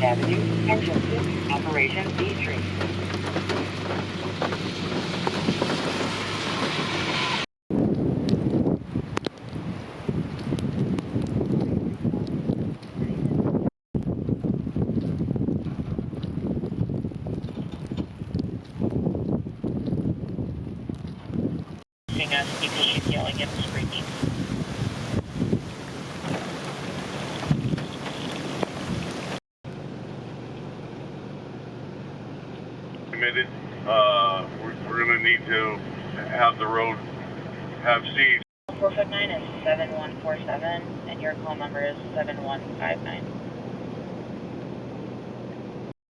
Avenue, Texas, Operation B Street. Us because she's yelling and screaming. Committed. We're going to need to have the road have seats. 459 is 7147, and your call number is 7159.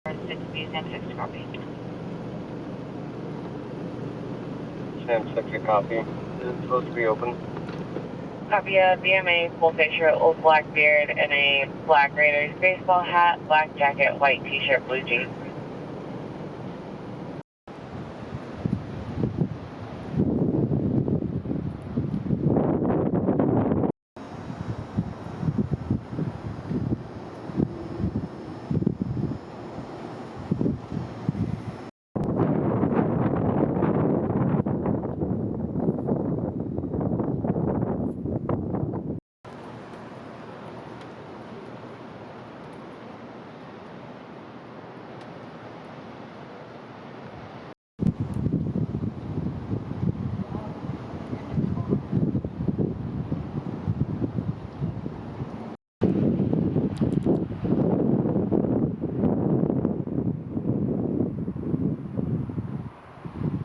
6B, San 6 copy. San 6 a copy. Is it supposed to be open? Copy a BMA, full face shirt, old black beard, and a black Raiders baseball hat, black jacket, white t-shirt, blue jeans.